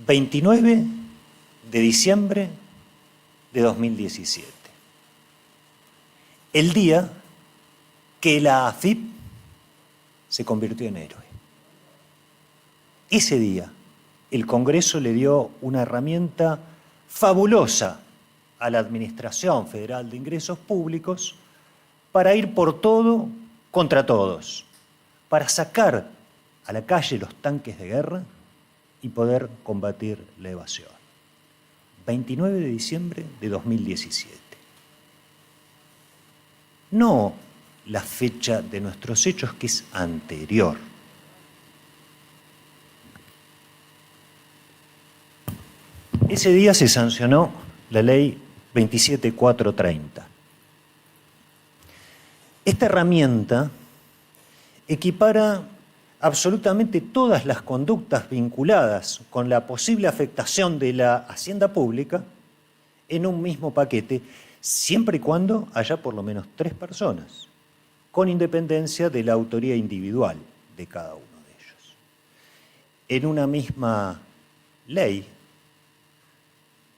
29 de diciembre de 2017. El día que la AFIP se convirtió en héroe. Ese día, el Congreso le dio una herramienta fabulosa a la Administración Federal de Ingresos Públicos para ir por todo contra todos, para sacar a la calle los tanques de guerra y poder combatir la evasión. 29 de diciembre de 2017. No la fecha de nuestros hechos, que es anterior. Ese día se sancionó la ley 27430. Esta herramienta equipara absolutamente todas las conductas vinculadas con la posible afectación de la hacienda pública en un mismo paquete, siempre y cuando haya por lo menos 3 personas, con independencia de la autoría individual de cada uno de ellos. En una misma ley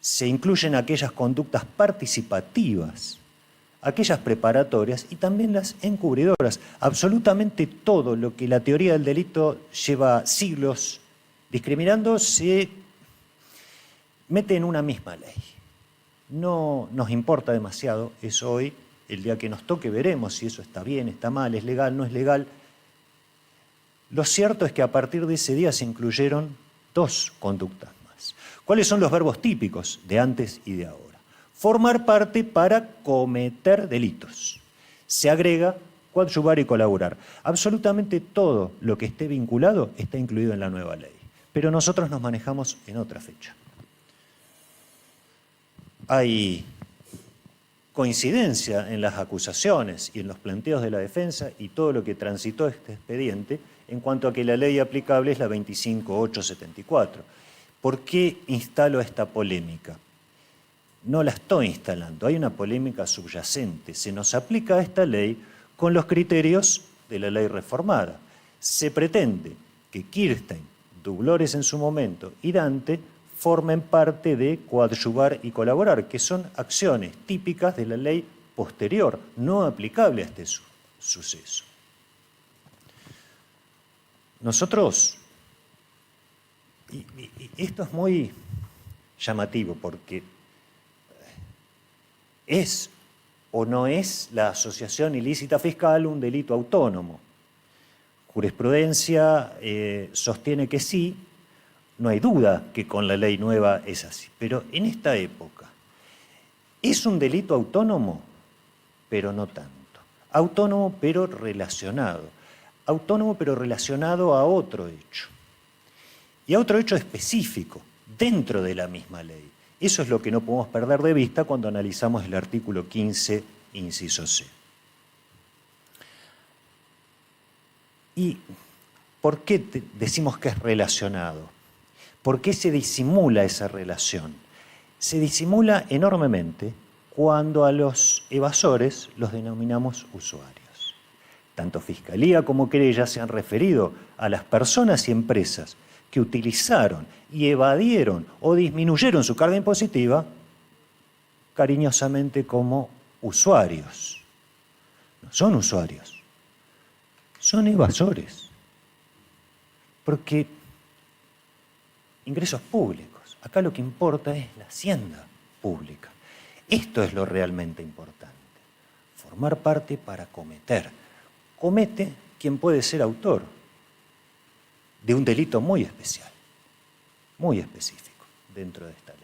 se incluyen aquellas conductas participativas, aquellas preparatorias y también las encubridoras. Absolutamente todo lo que la teoría del delito lleva siglos discriminando se mete en una misma ley. No nos importa demasiado eso hoy. El día que nos toque veremos si eso está bien, está mal, es legal, no es legal. Lo cierto es que a partir de ese día se incluyeron 2 conductas más. ¿Cuáles son los verbos típicos de antes y de ahora? Formar parte para cometer delitos. Se agrega coadyuvar y colaborar. Absolutamente todo lo que esté vinculado está incluido en la nueva ley. Pero nosotros nos manejamos en otra fecha. Hay coincidencia en las acusaciones y en los planteos de la defensa y todo lo que transitó este expediente en cuanto a que la ley aplicable es la 25874. ¿Por qué instalo esta polémica? No la estoy instalando, hay una polémica subyacente. Se nos aplica esta ley con los criterios de la ley reformada. Se pretende que Kirstein, Dublores en su momento y Dante formen parte de coadyuvar y colaborar, que son acciones típicas de la ley posterior, no aplicable a este suceso. Nosotros, y esto es muy llamativo porque ¿es o no es la asociación ilícita fiscal un delito autónomo? Jurisprudencia sostiene que sí, no hay duda que con la ley nueva es así, pero en esta época, ¿es un delito autónomo? Pero no tanto. Autónomo pero relacionado. Autónomo pero relacionado a otro hecho. Y a otro hecho específico, dentro de la misma ley. Eso es lo que no podemos perder de vista cuando analizamos el artículo 15, inciso C. ¿Y por qué decimos que es relacionado? ¿Por qué se disimula esa relación? Se disimula enormemente cuando a los evasores los denominamos usuarios. Tanto Fiscalía como querella se han referido a las personas y empresas que utilizaron y evadieron o disminuyeron su carga impositiva cariñosamente como usuarios. No son usuarios, son evasores. Porque ingresos públicos, acá lo que importa es la hacienda pública. Esto es lo realmente importante. Formar parte para cometer. Comete quien puede ser autor de un delito muy especial, muy específico dentro de esta ley.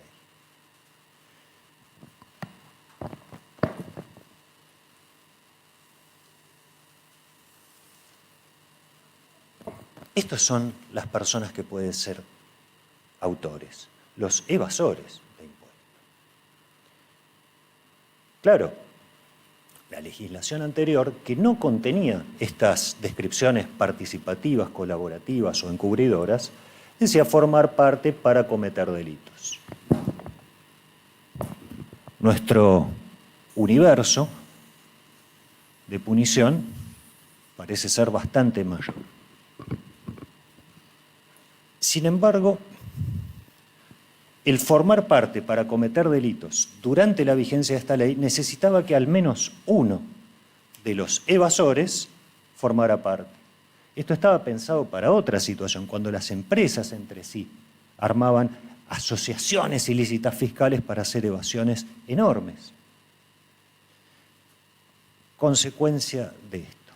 Estas son las personas que pueden ser autores, los evasores de impuestos. Claro, la legislación anterior, que no contenía estas descripciones participativas, colaborativas o encubridoras, decía formar parte para cometer delitos. Nuestro universo de punición parece ser bastante mayor. Sin embargo, el formar parte para cometer delitos durante la vigencia de esta ley necesitaba que al menos uno de los evasores formara parte. Esto estaba pensado para otra situación, cuando las empresas entre sí armaban asociaciones ilícitas fiscales para hacer evasiones enormes. Consecuencia de esto.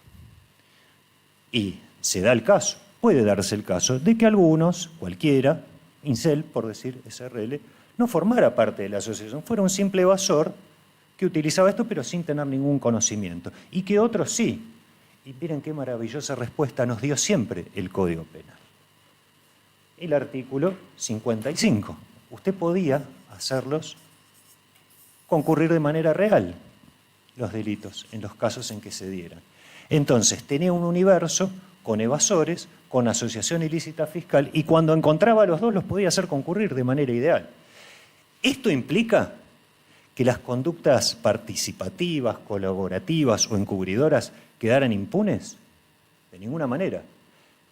Y se da el caso, puede darse el caso, de que algunos, cualquiera, Incel, por decir SRL, no formara parte de la asociación, fuera un simple evasor que utilizaba esto pero sin tener ningún conocimiento, y que otros sí. Y miren qué maravillosa respuesta nos dio siempre el Código Penal. El artículo 55. Usted podía hacerlos concurrir de manera real los delitos en los casos en que se dieran. Entonces, tenía un universo con evasores, con asociación ilícita fiscal, y cuando encontraba a los dos los podía hacer concurrir de manera ideal. Esto implica que las conductas participativas, colaborativas o encubridoras quedaran impunes? De ninguna manera.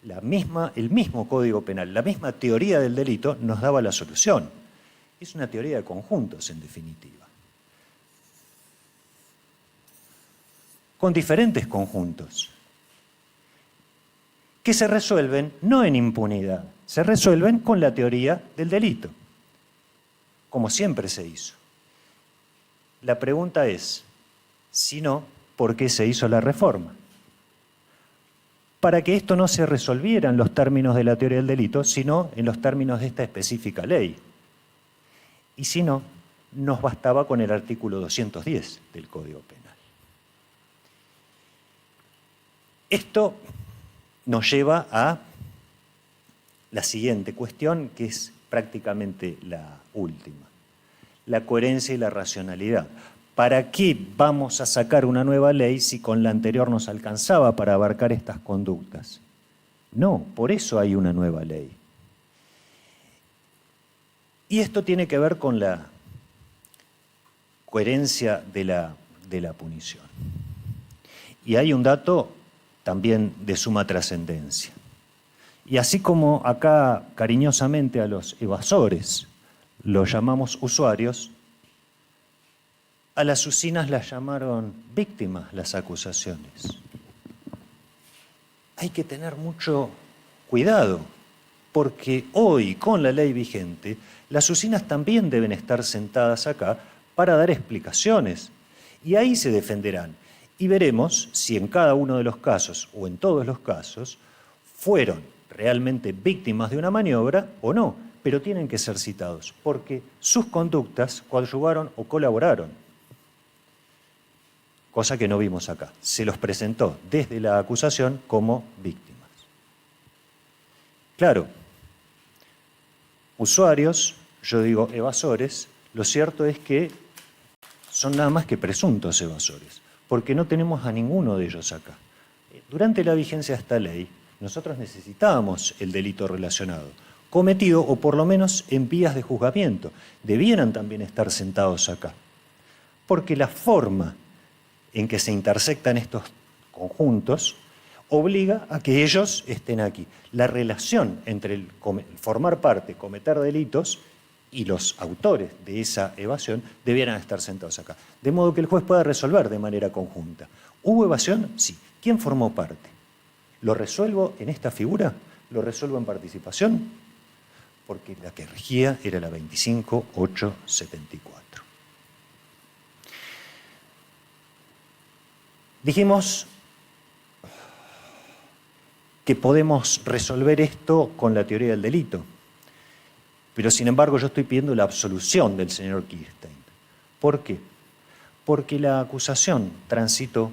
El mismo Código Penal, la misma teoría del delito nos daba la solución. Es una teoría de conjuntos, en definitiva. Con diferentes conjuntos, que se resuelven no en impunidad, se resuelven con la teoría del delito, como siempre se hizo. La pregunta es, si no, ¿por qué se hizo la reforma? Para que esto no se resolviera en los términos de la teoría del delito, sino en los términos de esta específica ley. Y si no, nos bastaba con el artículo 210 del Código Penal. Esto nos lleva a la siguiente cuestión, que es prácticamente la última: la coherencia y la racionalidad. ¿Para qué vamos a sacar una nueva ley si con la anterior nos alcanzaba para abarcar estas conductas? No, por eso hay una nueva ley. Y esto tiene que ver con la coherencia de la punición. Y hay un dato también de suma trascendencia. Y así como acá cariñosamente a los evasores los llamamos usuarios, a las usinas las llamaron víctimas las acusaciones. Hay que tener mucho cuidado, porque hoy, con la ley vigente, las usinas también deben estar sentadas acá para dar explicaciones, y ahí se defenderán. Y veremos si en cada uno de los casos, o en todos los casos, fueron realmente víctimas de una maniobra o no, pero tienen que ser citados, porque sus conductas coadyuvaron o colaboraron. Cosa que no vimos acá. Se los presentó desde la acusación como víctimas. Claro, usuarios, yo digo evasores, lo cierto es que son nada más que presuntos evasores, porque no tenemos a ninguno de ellos acá. Durante la vigencia de esta ley, nosotros necesitábamos el delito relacionado, cometido o por lo menos en vías de juzgamiento. Debieran también estar sentados acá, porque la forma en que se intersectan estos conjuntos obliga a que ellos estén aquí. La relación entre el formar parte, cometer delitos, y los autores de esa evasión debieran estar sentados acá. De modo que el juez pueda resolver de manera conjunta. ¿Hubo evasión? Sí. ¿Quién formó parte? ¿Lo resuelvo en esta figura? ¿Lo resuelvo en participación? Porque la que regía era la 25.874. Dijimos que podemos resolver esto con la teoría del delito, pero sin embargo yo estoy pidiendo la absolución del señor Kirstein. ¿Por qué? Porque la acusación transitó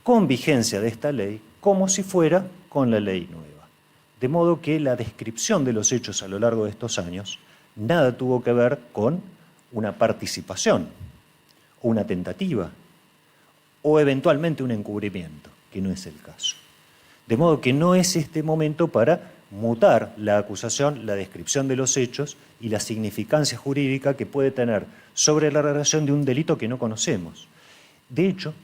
con vigencia de esta ley como si fuera con la ley nueva. De modo que la descripción de los hechos a lo largo de estos años nada tuvo que ver con una participación o una tentativa, o eventualmente un encubrimiento, que no es el caso. De modo que no es este momento para mutar la acusación, la descripción de los hechos y la significancia jurídica que puede tener sobre la relación de un delito que no conocemos. De hecho,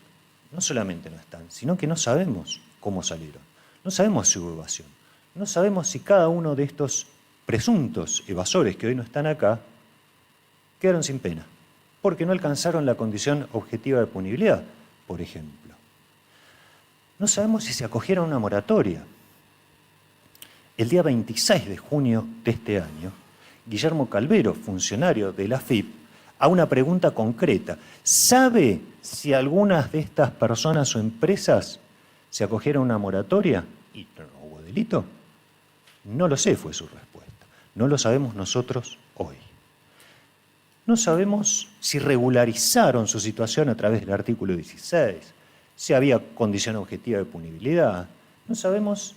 no solamente no están, sino que no sabemos cómo salieron. No sabemos si hubo evasión. No sabemos si cada uno de estos presuntos evasores que hoy no están acá quedaron sin pena, porque no alcanzaron la condición objetiva de punibilidad, por ejemplo. No sabemos si se acogieron a una moratoria. El día 26 de junio de este año, Guillermo Calvero, funcionario de la AFIP, a una pregunta concreta: ¿sabe si algunas de estas personas o empresas se acogieron a una moratoria y no hubo delito? No lo sé, fue su respuesta. No lo sabemos nosotros hoy. No sabemos si regularizaron su situación a través del artículo 16, si había condición objetiva de punibilidad. No sabemos,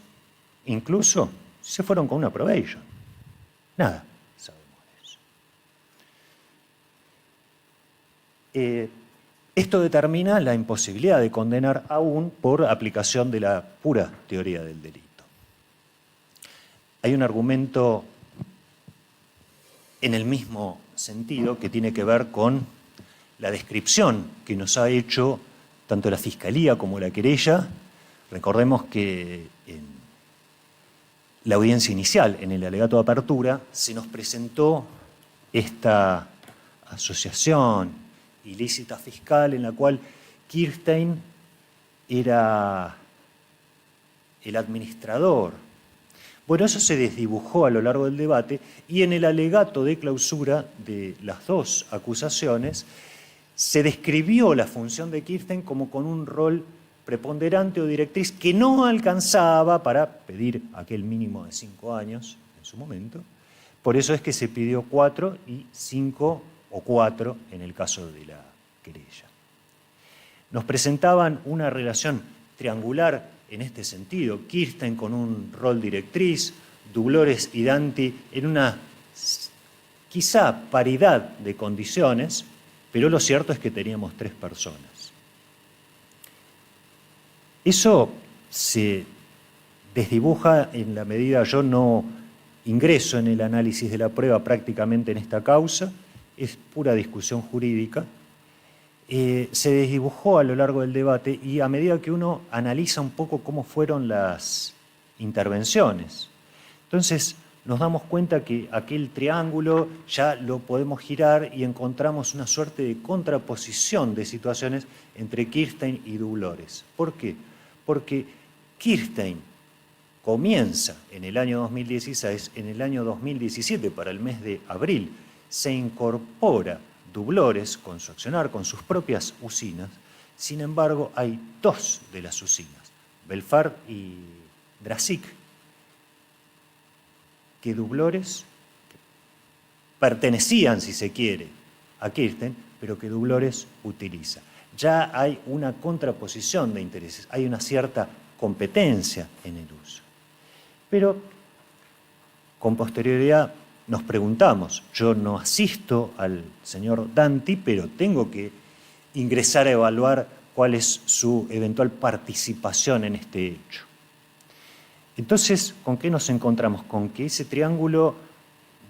incluso, si se fueron con una probation. Nada sabemos de eso. Esto determina la imposibilidad de condenar aún por aplicación de la pura teoría del delito. Hay un argumento en el mismo sentido que tiene que ver con la descripción que nos ha hecho tanto la Fiscalía como la querella. Recordemos que en la audiencia inicial, en el alegato de apertura, se nos presentó esta asociación ilícita fiscal en la cual Kirstein era el administrador. Bueno, eso se desdibujó a lo largo del debate y en el alegato de clausura de las dos acusaciones se describió la función de Kirstein como con un rol preponderante o directriz que no alcanzaba para pedir aquel mínimo de 5 años en su momento. Por eso es que se pidió 4 y 5 o 4 en el caso de la querella. Nos presentaban una relación triangular en este sentido: Kirstein con un rol directriz, Dublores y Danti en una quizá paridad de condiciones, pero lo cierto es que teníamos 3 personas. Eso se desdibuja en la medida, yo no ingreso en el análisis de la prueba prácticamente en esta causa, es pura discusión jurídica. Se desdibujó a lo largo del debate y a medida que uno analiza un poco cómo fueron las intervenciones, entonces nos damos cuenta que aquel triángulo ya lo podemos girar y encontramos una suerte de contraposición de situaciones entre Kirstein y Dublores. ¿Por qué? Porque Kirstein comienza en el año 2016, en el año 2017, para el mes de abril, se incorpora Dublores con su accionar, con sus propias usinas. Sin embargo, hay 2 de las usinas, Belfar y Drazik, que Dublores pertenecían, si se quiere, a Kirstein, pero que Dublores utiliza. Ya hay una contraposición de intereses, hay una cierta competencia en el uso. Pero con posterioridad nos preguntamos, yo no asisto al señor Danti, pero tengo que ingresar a evaluar cuál es su eventual participación en este hecho. Entonces, ¿con qué nos encontramos? Con que ese triángulo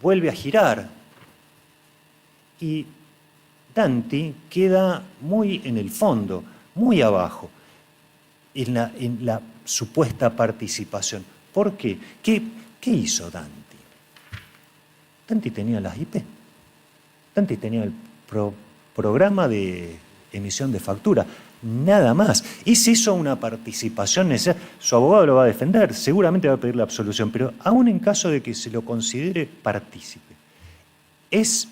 vuelve a girar y Danti queda muy en el fondo, muy abajo, en la supuesta participación. ¿Por qué? ¿Qué hizo Danti? Danti tenía las IP. Danti tenía el programa de emisión de factura, nada más. ¿Es eso una participación necesaria? Su abogado lo va a defender, seguramente va a pedir la absolución, pero aún en caso de que se lo considere partícipe, es,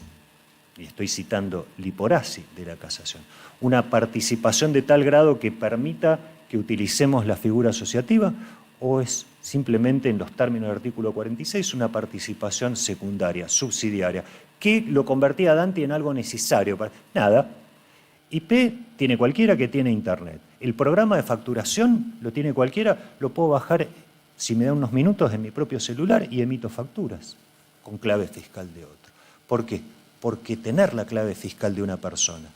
y estoy citando Liporazzi de la Casación, una participación de tal grado que permita que utilicemos la figura asociativa, o es simplemente, en los términos del artículo 46, una participación secundaria, subsidiaria, que lo convertía a Danti en algo necesario. Nada. IP tiene cualquiera que tiene Internet. El programa de facturación lo tiene cualquiera, lo puedo bajar, si me da unos minutos, en mi propio celular y emito facturas con clave fiscal de otro. ¿Por qué? Porque tener la clave fiscal de una persona,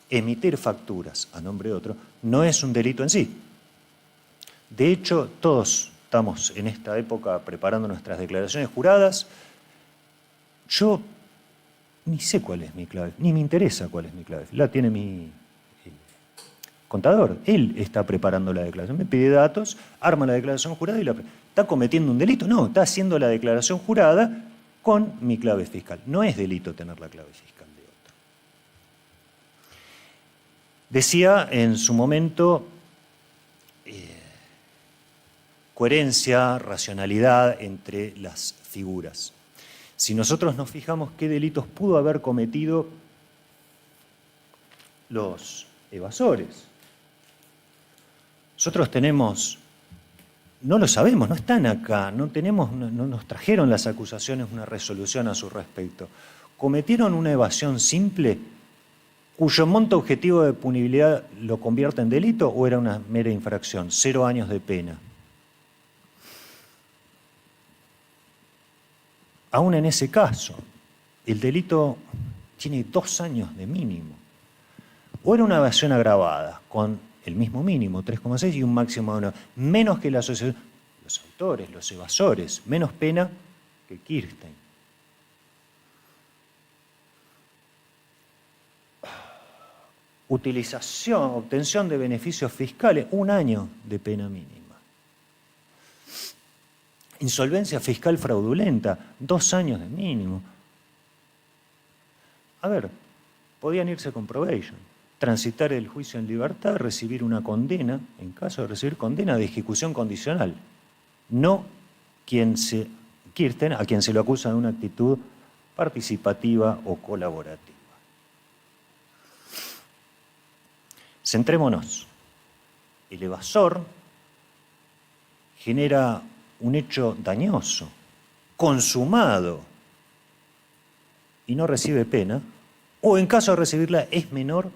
emitir facturas a nombre de otro, no es un delito en sí. De hecho, todos estamos en esta época preparando nuestras declaraciones juradas. Yo ni sé cuál es mi clave, ni me interesa cuál es mi clave. La tiene mi contador. Él está preparando la declaración. Me pide datos, arma la declaración jurada y ¿está cometiendo un delito? No, está haciendo la declaración jurada con mi clave fiscal. No es delito tener la clave fiscal de otro. Decía en su momento coherencia, racionalidad entre las figuras. Si nosotros nos fijamos qué delitos pudo haber cometido los evasores, nosotros tenemos, no lo sabemos, no están acá, no nos trajeron las acusaciones una resolución a su respecto. Cometieron una evasión simple cuyo monto objetivo de punibilidad lo convierte en delito, o era una mera infracción, 0 años de pena. Aún en ese caso, el delito tiene 2 años de mínimo. O era una evasión agravada, con el mismo mínimo, 3,6, y un máximo de 1, menos que la asociación, los autores, los evasores, menos pena que Kirstein. Utilización, obtención de beneficios fiscales, 1 año de pena mínima. Insolvencia fiscal fraudulenta, 2 años de mínimo. A ver, podían irse con probation, transitar el juicio en libertad, recibir una condena, en caso de recibir condena de ejecución condicional. No Kirstein, a quien se lo acusa de una actitud participativa o colaborativa. Centrémonos. El evasor genera un hecho dañoso, consumado, y no recibe pena, o en caso de recibirla es menor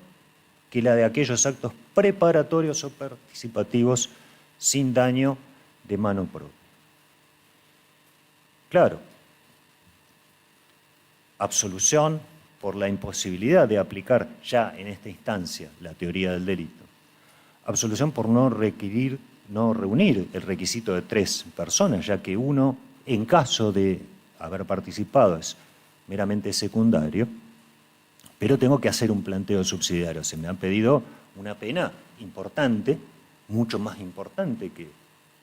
que la de aquellos actos preparatorios o participativos sin daño de mano propia. Claro, absolución por la imposibilidad de aplicar ya en esta instancia la teoría del delito. Absolución por no reunir el requisito de 3 personas, ya que uno, en caso de haber participado, es meramente secundario, pero tengo que hacer un planteo subsidiario. Se me ha pedido una pena importante, mucho más importante que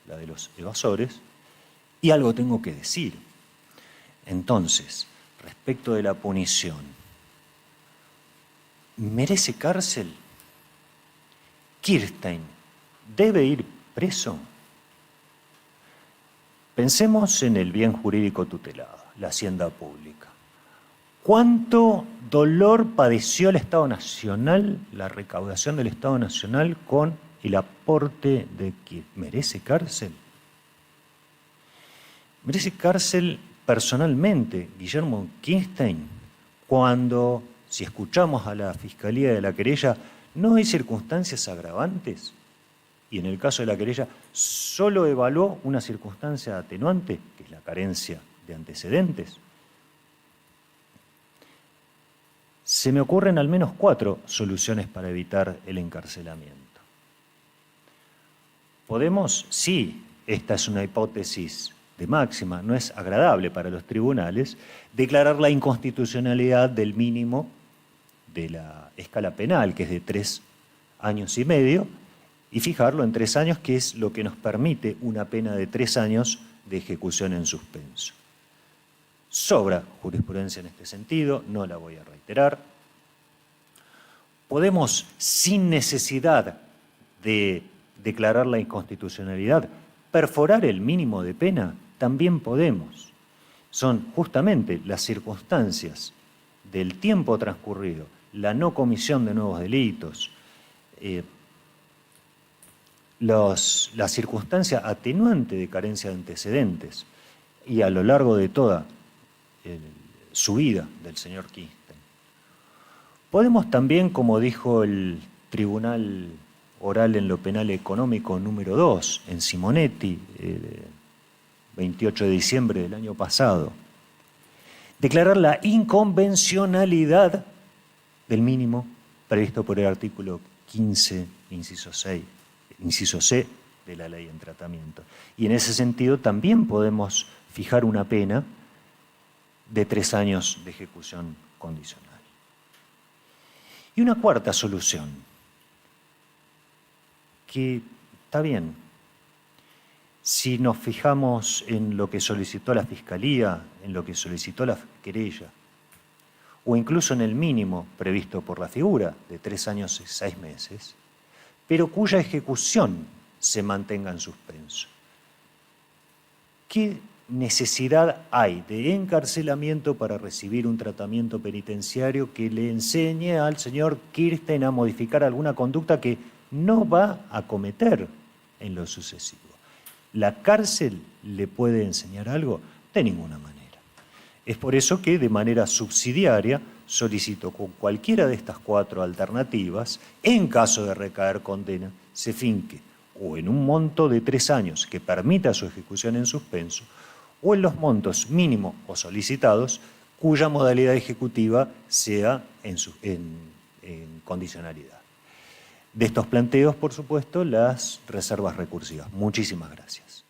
la de los evasores, y algo tengo que decir. Entonces, respecto de la punición, ¿merece cárcel? ¿Kirstein debe ir preso? Pensemos en el bien jurídico tutelado, la hacienda pública. ¿Cuánto dolor padeció el Estado Nacional, la recaudación del Estado Nacional con el aporte de Kirstein? ¿Merece cárcel? ¿Merece cárcel personalmente Guillermo Kirstein cuando, si escuchamos a la Fiscalía de la querella, no hay circunstancias agravantes? Y en el caso de la querella solo evaluó una circunstancia atenuante, que es la carencia de antecedentes. Se me ocurren al menos 4 soluciones para evitar el encarcelamiento. Podemos, sí, esta es una hipótesis de máxima, no es agradable para los tribunales, declarar la inconstitucionalidad del mínimo de la escala penal, que es de 3 años y medio, y fijarlo en 3 años, que es lo que nos permite una pena de 3 años de ejecución en suspenso. Sobra jurisprudencia en este sentido, no la voy a reiterar. Podemos, sin necesidad de declarar la inconstitucionalidad, perforar el mínimo de pena. También podemos. Son justamente las circunstancias del tiempo transcurrido, la no comisión de nuevos delitos, la circunstancia atenuante de carencia de antecedentes y a lo largo de toda su vida del señor Kirstein. Podemos también, como dijo el Tribunal Oral en lo Penal Económico número 2, en Simonetti, 28 de diciembre del año pasado, declarar la inconvencionalidad del mínimo previsto por el artículo 15, inciso C de la Ley en Tratamiento. Y en ese sentido también podemos fijar una pena de 3 años de ejecución condicional. Y una cuarta solución, que está bien, si nos fijamos en lo que solicitó la Fiscalía, en lo que solicitó la querella, o incluso en el mínimo previsto por la figura de 3 años y 6 meses, pero cuya ejecución se mantenga en suspenso. ¿Qué necesidad hay de encarcelamiento para recibir un tratamiento penitenciario que le enseñe al señor Kirstein a modificar alguna conducta que no va a cometer en lo sucesivo? ¿La cárcel le puede enseñar algo? De ninguna manera. Es por eso que de manera subsidiaria solicito con cualquiera de estas 4 alternativas, en caso de recaer condena, se finque o en un monto de 3 años que permita su ejecución en suspenso, o en los montos mínimos o solicitados cuya modalidad ejecutiva sea en condicionalidad. De estos planteos, por supuesto, las reservas recursivas. Muchísimas gracias.